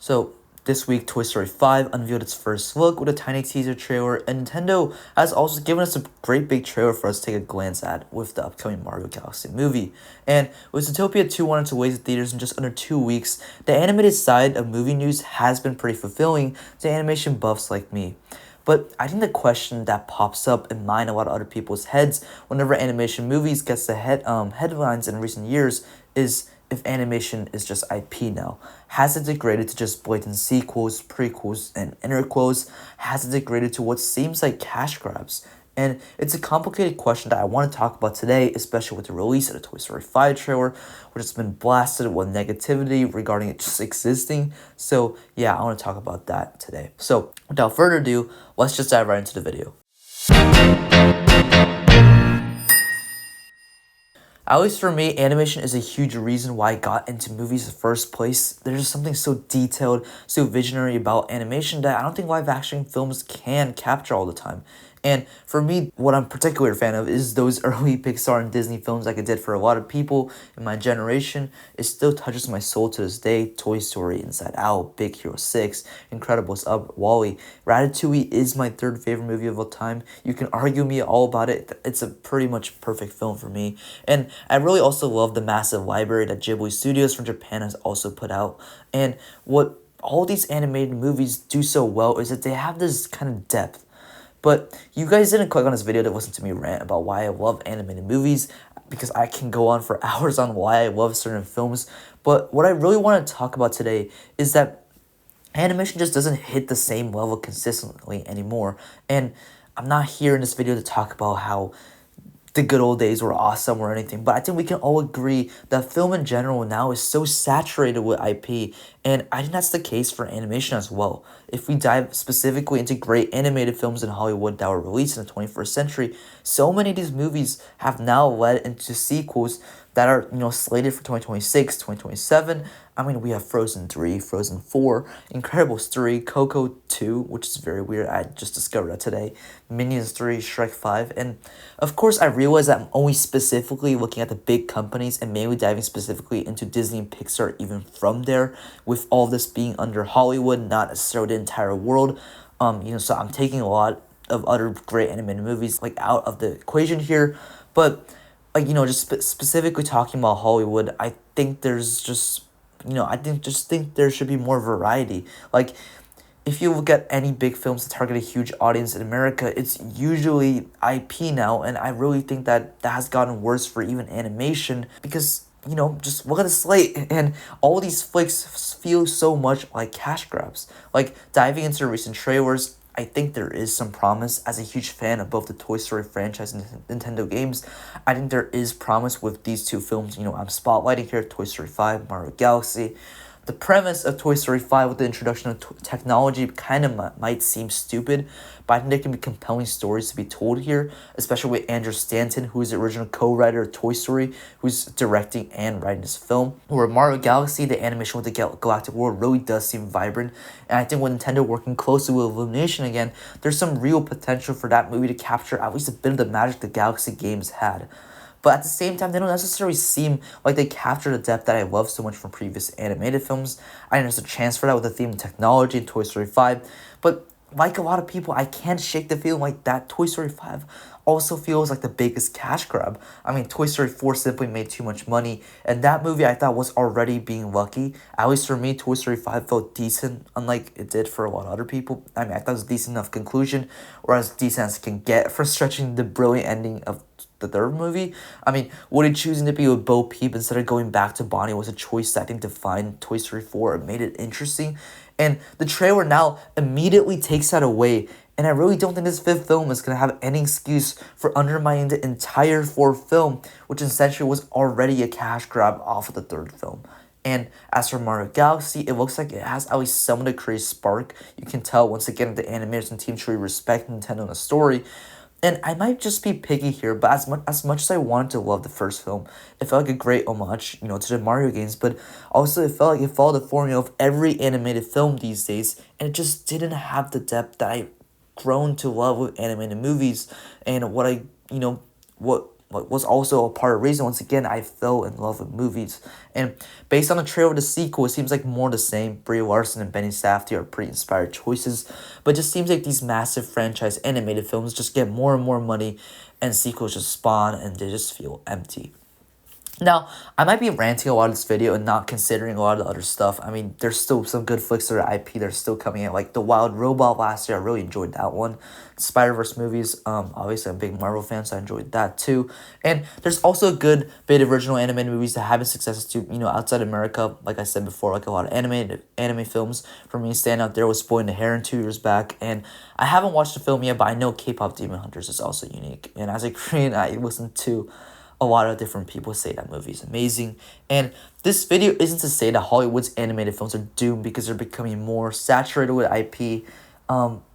So this week, Toy Story 5 unveiled its first look with a tiny teaser trailer, and Nintendo has also given us a great big trailer for us to take a glance at with the upcoming Mario Galaxy movie. And with Zootopia 2 wanting to wait in theaters in just under 2 weeks, the animated side of movie news has been pretty fulfilling to animation buffs like me. But I think the question that pops up in mind a lot of other people's heads whenever animation movies gets the headlines in recent years is if animation is just IP now. Has it degraded to just blatant sequels, prequels, and interquels? Has it degraded to what seems like cash grabs? And it's a complicated question that I want to talk about today, especially with the release of the Toy Story 5 trailer, which has been blasted with negativity regarding it just existing. So yeah, I want to talk about that today. So without further ado, let's just dive right into the video. At least for me, animation is a huge reason why I got into movies in the first place. There's just something so detailed, so visionary about animation that I don't think live action films can capture all the time. And for me, what I'm particularly a fan of is those early Pixar and Disney films like it did for a lot of people in my generation. It still touches my soul to this day. Toy Story, Inside Out, Big Hero 6, Incredibles, Up, WALL-E. Ratatouille is my third favorite movie of all time. You can argue me all about it. It's a pretty much perfect film for me. And I really also love the massive library that Ghibli Studios from Japan has also put out. And what all these animated movies do so well is that they have this kind of depth. But you guys didn't click on this video to listen to me rant about why I love animated movies, because I can go on for hours on why I love certain films. But what I really want to talk about today is that animation just doesn't hit the same level consistently anymore. And I'm not here in this video to talk about how the good old days were awesome or anything, but I think we can all agree that film in general now is so saturated with IP, and I think that's the case for animation as well. If we dive specifically into great animated films in Hollywood that were released in the 21st century, so many of these movies have now led into sequels that are, slated for 2026, 2027. I mean, we have Frozen 3, Frozen 4, Incredibles 3, Coco 2, which is very weird. I just discovered that today. Minions 3, Shrek 5. And of course, I realize that I'm only specifically looking at the big companies and mainly diving specifically into Disney and Pixar even from there, with all this being under Hollywood, not necessarily the entire world. So I'm taking a lot of other great animated movies out of the equation here. But just specifically talking about Hollywood, I think there's just, think there should be more variety. Like, if you look at any big films that target a huge audience in America, it's usually IP now, and I really think that has gotten worse for even animation because, just look at the slate, and all these flicks feel so much like cash grabs. Like, diving into recent trailers, I think there is some promise. As a huge fan of both the Toy Story franchise and Nintendo games, I think there is promise with these two films. I'm spotlighting here Toy Story 5, Mario Galaxy. The premise of Toy Story 5 with the introduction of technology kind of might seem stupid, but I think there can be compelling stories to be told here, especially with Andrew Stanton, who is the original co-writer of Toy Story, who's directing and writing this film. Where Mario Galaxy, the animation with the galactic world really does seem vibrant, and I think with Nintendo working closely with Illumination again, there's some real potential for that movie to capture at least a bit of the magic the Galaxy games had. But at the same time, they don't necessarily seem like they capture the depth that I love so much from previous animated films. I think there's a chance for that with the theme of technology in Toy Story 5. But like a lot of people, I can't shake the feeling like that Toy Story 5 also feels like the biggest cash grab. I mean, Toy Story 4 simply made too much money, and that movie I thought was already being lucky. At least for me, Toy Story 5 felt decent, unlike it did for a lot of other people. I mean, I thought it was a decent enough conclusion, or as decent as it can get for stretching the brilliant ending of the third movie. I mean, Woody choosing to be with Bo Peep instead of going back to Bonnie was a choice that I think defined Toy Story 4 and made it interesting. And the trailer now immediately takes that away. And I really don't think this fifth film is going to have any excuse for undermining the entire fourth film, which essentially was already a cash grab off of the third film. And as for Mario Galaxy, it looks like it has at least some of the creative spark. You can tell once again the animators and team truly respect Nintendo and the story. And I might just be picky here, but as much as I wanted to love the first film, it felt like a great homage, to the Mario games, but also it felt like it followed the formula of every animated film these days, and it just didn't have the depth that I've grown to love with animated movies, and what was also a part of the reason, once again, I fell in love with movies. And based on the trailer of the sequel, it seems like more the same. Brie Larson and Benny Safdie are pretty inspired choices, but it just seems like these massive franchise animated films just get more and more money, and sequels just spawn, and they just feel empty. Now, I might be ranting a lot of this video and not considering a lot of the other stuff. I mean, there's still some good flicks that are IP that are still coming out, like The Wild Robot last year. I really enjoyed that one. Spider-Verse movies, obviously I'm a big Marvel fan, so I enjoyed that too. And there's also a good bit of original animated movies that have been successful too, outside America. Like I said before, like a lot of anime films. For me, stand out there was Boy and the Heron 2 years back. And I haven't watched the film yet, but I know K-pop Demon Hunters is also unique. And as a Korean, I listen to a lot of different people say that movie is amazing. And this video isn't to say that Hollywood's animated films are doomed because they're becoming more saturated with IP.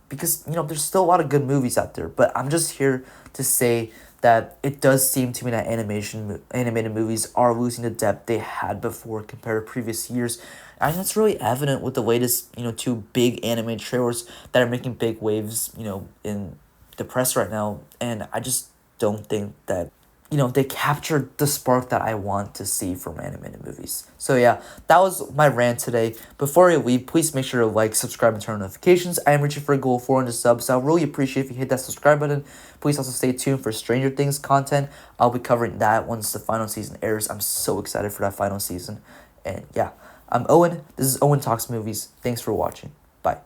Because, there's still a lot of good movies out there. But I'm just here to say that it does seem to me that animated movies are losing the depth they had before compared to previous years. And that's really evident with the latest, two big animated trailers that are making big waves, in the press right now. And I just don't think that they captured the spark that I want to see from animated movies. So yeah, that was my rant today. Before I leave, please make sure to like, subscribe, and turn on notifications. I am reaching for a goal of 400 subs, so I really appreciate if you hit that subscribe button. Please also stay tuned for Stranger Things content. I'll be covering that once the final season airs. I'm so excited for that final season. And yeah, I'm Owen. This is Owen Talks Movies. Thanks for watching. Bye.